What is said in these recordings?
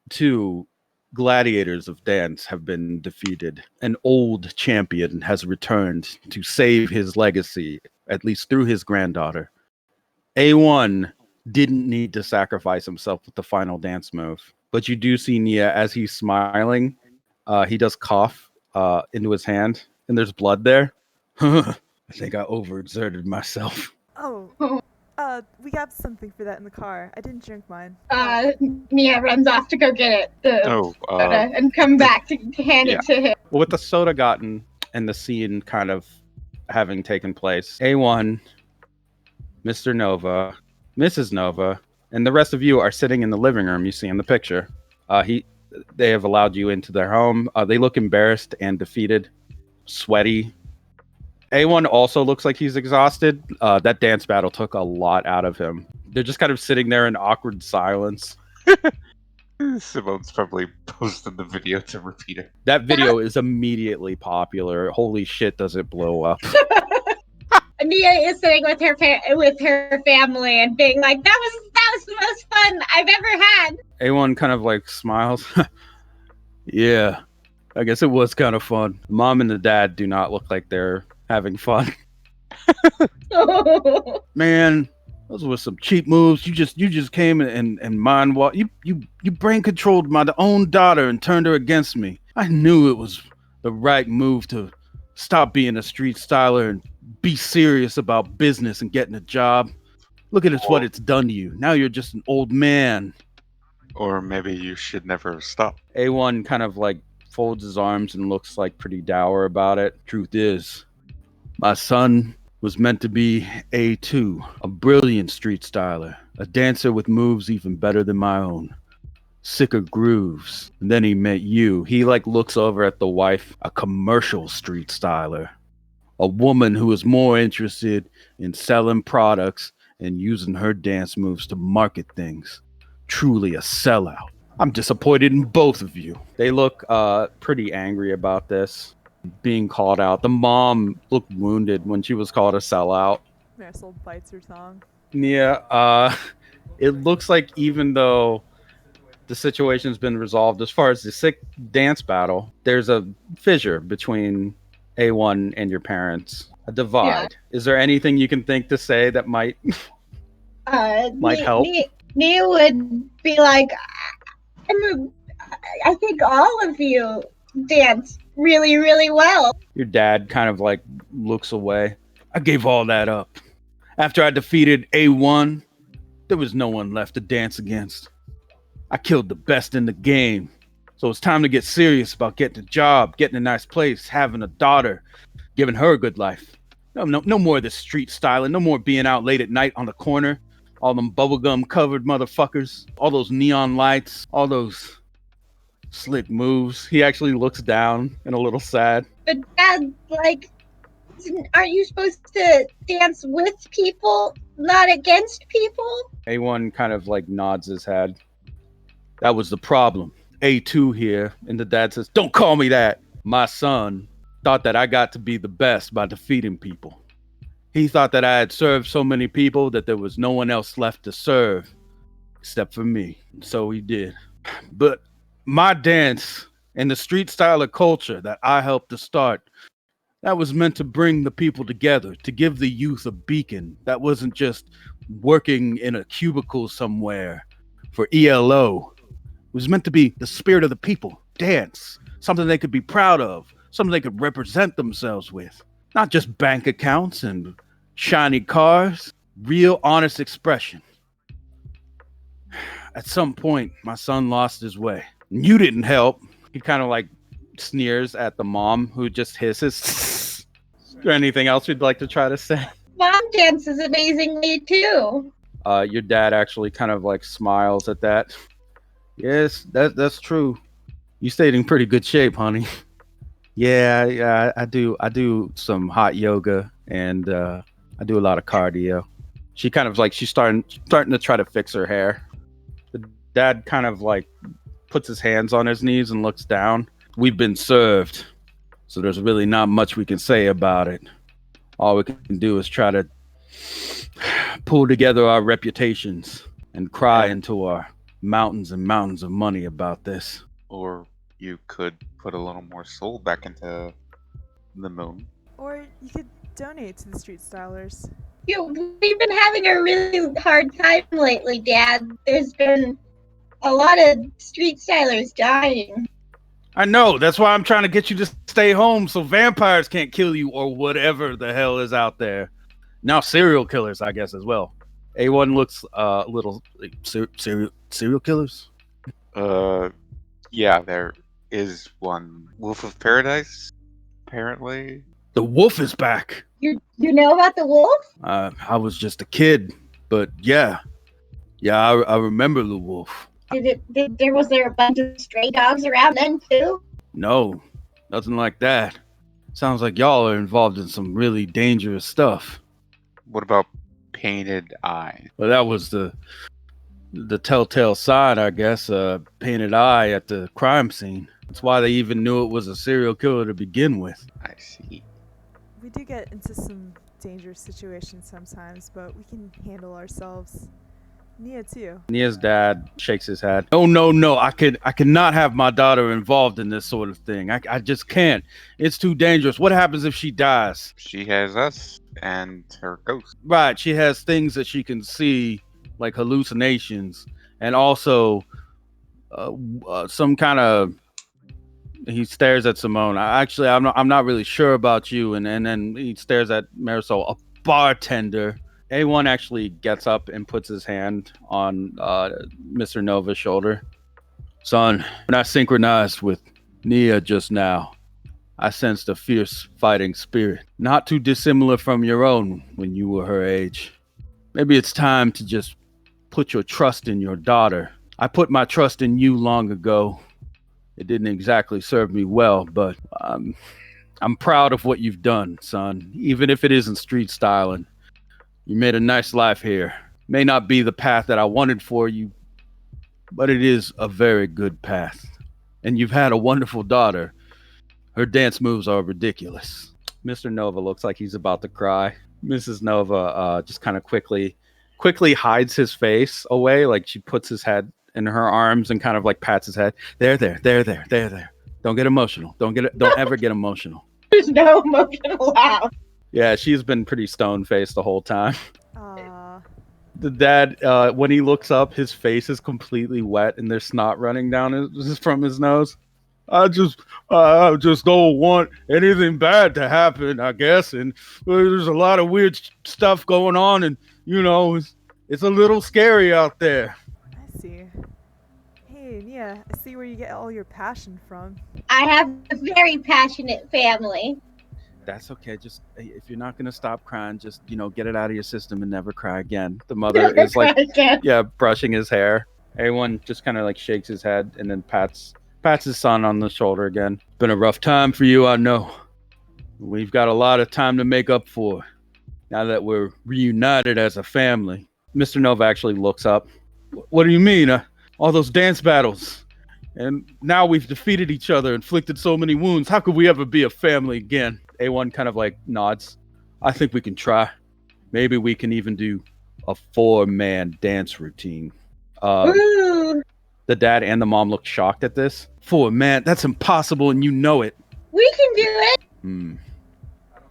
two gladiators of dance have been defeated. An old champion has returned to save his legacy, at least through his granddaughter. A1 didn't need to sacrifice himself with the final dance move, but you do see Nia as he's smiling. He does cough into his hand, and there's blood there. I think I overexerted myself. Oh, we got something for that in the car. I didn't drink mine. Mia runs off to go get it, soda, and come back to hand it to him. Well, with the soda gotten and the scene kind of having taken place, A1, Mr. Nova, Mrs. Nova, and the rest of you are sitting in the living room you see in the picture. They have allowed you into their home. They look embarrassed and defeated, sweaty. A1 also looks like he's exhausted. That dance battle took a lot out of him. They're just kind of sitting there in awkward silence. Simone's probably posted the video to repeat it. That video is immediately popular. Holy shit, does it blow up. Mia is sitting with her family and being like, that was the most fun I've ever had. A1 kind of like smiles. Yeah, I guess it was kind of fun. Mom and the dad do not look like they're having fun. Man, those were some cheap moves. You just came and mind what you brain controlled my own daughter and turned her against me. I knew it was the right move to stop being a street styler and be serious about business and getting a job. Look at what it's done to you. Now you're just an old man. Or maybe you should never stop. A1 kind of like folds his arms and looks like pretty dour about it. Truth is, my son was meant to be A2, a brilliant street styler, a dancer with moves even better than my own. Sicker grooves. And then he met you. He like looks over at the wife, a commercial street styler. A woman who is more interested in selling products and using her dance moves to market things. Truly a sellout. I'm disappointed in both of you. They look pretty angry about this, being called out. The mom looked wounded when she was called a sellout. Marisol bites her tongue. Yeah, it looks like even though the situation's been resolved as far as the sick dance battle, there's a fissure between A1 and your parents. A divide. Yeah. Is there anything you can think to say that might help? Nia would be like, I think all of you dance really, really well. Your dad kind of like looks away. I gave all that up. After I defeated A1, there was no one left to dance against. I killed the best in the game. So it's time to get serious about getting a job, getting a nice place, having a daughter, giving her a good life. No more of this street styling. No more being out late at night on the corner. All them bubblegum covered motherfuckers. All those neon lights. All those slick moves. He actually looks down and a little sad. But Dad, like, aren't you supposed to dance with people, not against people? A1 kind of like nods his head. That was the problem. A2 here, and the dad says, "Don't call me that." My son thought that I got to be the best by defeating people. He thought that I had served so many people that there was no one else left to serve except for me. So he did. But my dance and the street styler culture that I helped to start, that was meant to bring the people together, to give the youth a beacon that wasn't just working in a cubicle somewhere for ELO. It was meant to be the spirit of the people, dance, something they could be proud of, something they could represent themselves with. Not just bank accounts and shiny cars, real honest expression. At some point, my son lost his way. You didn't help. He kind of like sneers at the mom who just hisses. Is there anything else you'd like to try to say? Mom dances amazingly too. Your dad actually kind of like smiles at that. Yes, that's true. You stayed in pretty good shape, honey. Yeah, I do some hot yoga and I do a lot of cardio. She kind of like she's starting to try to fix her hair. The dad kind of like puts his hands on his knees and looks down. We've been served, so there's really not much we can say about it. All we can do is try to pull together our reputations and cry into our mountains and mountains of money about this. Or you could put a little more soul back into the moon. Or you could donate to the Street Stylers. We've been having a really hard time lately, Dad. There's been a lot of street stylers dying. I know. That's why I'm trying to get you to stay home so vampires can't kill you or whatever the hell is out there. Now serial killers, I guess, as well. A1 looks a little like, serial killers. Yeah, there is one. Wolf of Paradise, apparently. The wolf is back. You know about the wolf? I was just a kid, but yeah, I remember the wolf. Was there a bunch of stray dogs around then too? No, nothing like that. Sounds like y'all are involved in some really dangerous stuff. What about Painted Eye? Well, that was the telltale sign, I guess. Painted eye at the crime scene. That's why they even knew it was a serial killer to begin with. I see. We do get into some dangerous situations sometimes, but we can handle ourselves. Nia too. Nia's dad shakes his head. No. I cannot have my daughter involved in this sort of thing. I just can't. It's too dangerous. What happens if she dies? She has us and her ghost. Right. She has things that she can see, like hallucinations, and also some kind of. He stares at Simone. I'm not really sure about you. And then he stares at Marisol, a bartender. A1 actually gets up and puts his hand on Mr. Nova's shoulder. Son, when I synchronized with Nia just now, I sensed a fierce fighting spirit, not too dissimilar from your own when you were her age. Maybe it's time to just put your trust in your daughter. I put my trust in you long ago. It didn't exactly serve me well, but I'm proud of what you've done, son, even if it isn't street styling. You made a nice life here. May not be the path that I wanted for you, but it is a very good path. And you've had a wonderful daughter. Her dance moves are ridiculous. Mr. Nova looks like he's about to cry. Mrs. Nova just kind of quickly hides his face away, like she puts his head in her arms and kind of like pats his head. There. Don't get emotional. Don't ever get emotional. There's no emotion allowed. Yeah, she's been pretty stone-faced the whole time. Aww. The dad, when he looks up, his face is completely wet and there's snot running down from his nose. I just don't want anything bad to happen, I guess. And there's a lot of weird stuff going on, and it's a little scary out there. I see. Hey, Nia, I see where you get all your passion from. I have a very passionate family. That's okay. Just if you're not gonna stop crying, just get it out of your system and never cry again. The mother is like, brushing his hair. A1 just kind of like shakes his head and then pats his son on the shoulder again. It's been a rough time for you, I know. We've got a lot of time to make up for now that we're reunited as a family. Mr. Nova actually looks up. What do you mean? All those dance battles. And now we've defeated each other, inflicted so many wounds. How could we ever be a family again? A1 kind of like nods. I think we can try. Maybe we can even do a 4-man dance routine. The dad and the mom look shocked at this. 4-man, that's impossible and you know it. We can do it.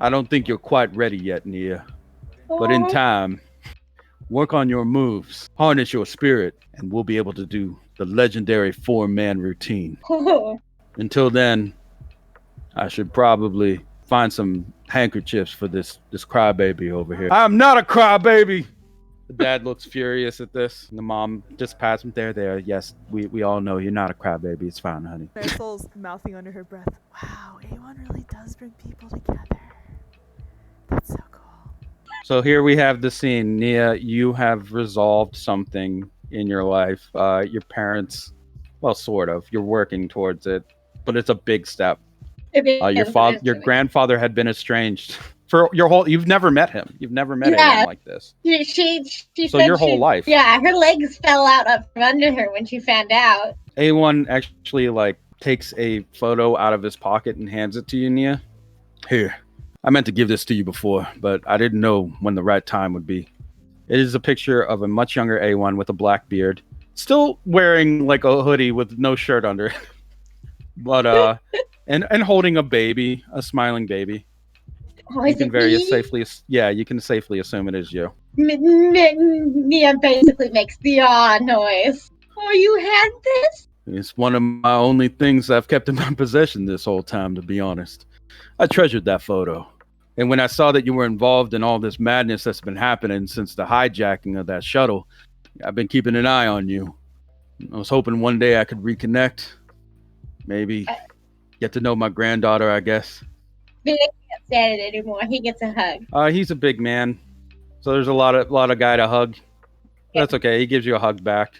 I don't think you're quite ready yet, Nia. But in time, work on your moves, harness your spirit, and we'll be able to do the legendary 4-man routine. Until then, I should probably find some handkerchiefs for this crybaby over here. I'm not a crybaby! The dad looks furious at this. And the mom just pats him. There. Yes, we all know you're not a crybaby. It's fine, honey. Marisol's mouthing under her breath. Wow, A1 really does bring people together. That's so cool. So here we have the scene. Nia, you have resolved something in your life. Your parents, well, sort of. You're working towards it, but it's a big step. Your grandfather had been estranged for your whole. You've never met him. You've never met anyone like this. She so your whole life. Yeah, her legs fell out from under her when she found out. A1 actually takes a photo out of his pocket and hands it to you, Nia. Here, I meant to give this to you before, but I didn't know when the right time would be. It is a picture of a much younger A1 with a black beard, Still wearing like a hoodie with no shirt under it. But and holding a baby, a smiling baby. Oh, You is can it very me? safely, yeah, you can safely assume it is you. Mia basically makes the aw noise. Oh, you had this? It's one of my only things I've kept in my possession this whole time, to be honest. I treasured that photo. And when I saw that you were involved in all this madness that's been happening since the hijacking of that shuttle, I've been keeping an eye on you. I was hoping one day I could reconnect. Maybe get to know my granddaughter, I guess. Mia can't stand it anymore. He gets a hug. He's a big man, so there's a lot of guy to hug. That's okay. He gives you a hug back.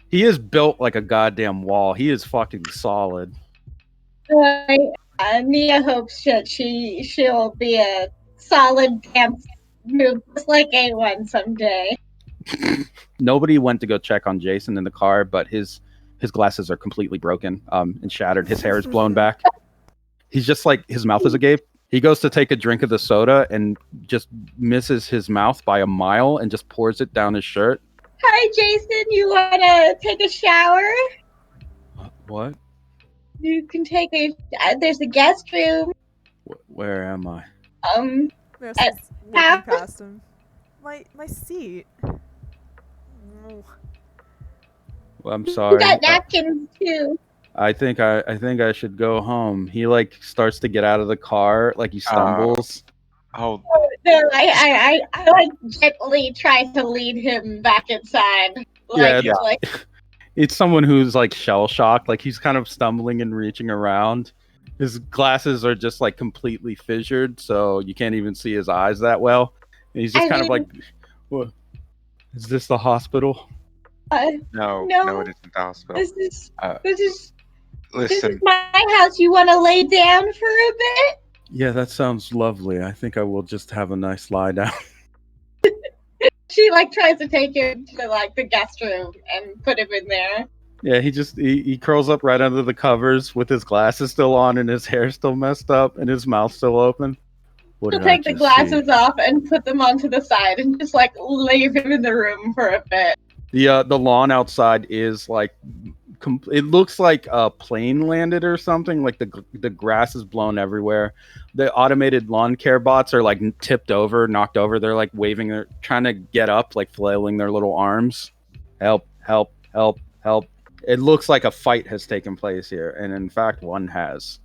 He is built like a goddamn wall. He is fucking solid. Mia hopes that she'll be a solid dance move just like A1 someday. Nobody went to go check on Jason in the car, but his glasses are completely broken and shattered. His hair is blown back. He's just like, his mouth is agape. He goes to take a drink of the soda and just misses his mouth by a mile and just pours it down his shirt. Hi, Jason. You wanna take a shower? What? You can take a. There's a guest room. Where am I? There's Uh, walking how- past him. My seat. Oh. Well, I'm You sorry. got napkins too. I think I should go home. He like starts to get out of the car, like he stumbles. Oh, No, I like gently try to lead him back inside. Like, Yeah. like It's someone who's like shell shocked, like he's kind of stumbling and reaching around. His glasses are just like completely fissured, so you can't even see his eyes that well. And he's just I kind of mean- like, "What? Is this the hospital?" no, No. it isn't the hospital. this is Uh, this is Listen, my house. You want to lay down for a bit? Yeah, that sounds lovely. I think I will just have a nice lie down. She like tries to take him to like the guest room and put him in there. Yeah, he curls up right under the covers with his glasses still on and his hair still messed up and his mouth still open. What She'll did I take the just glasses see? off and put them onto the side and just like leave him in the room for a bit. The lawn outside is like it looks like a plane landed or something. Like the grass is blown everywhere. The automated lawn care bots are like tipped over, knocked over. They're like waving, they're trying to get up, like flailing their little arms. Help, help, help, help. It looks like a fight has taken place here, and in fact one has.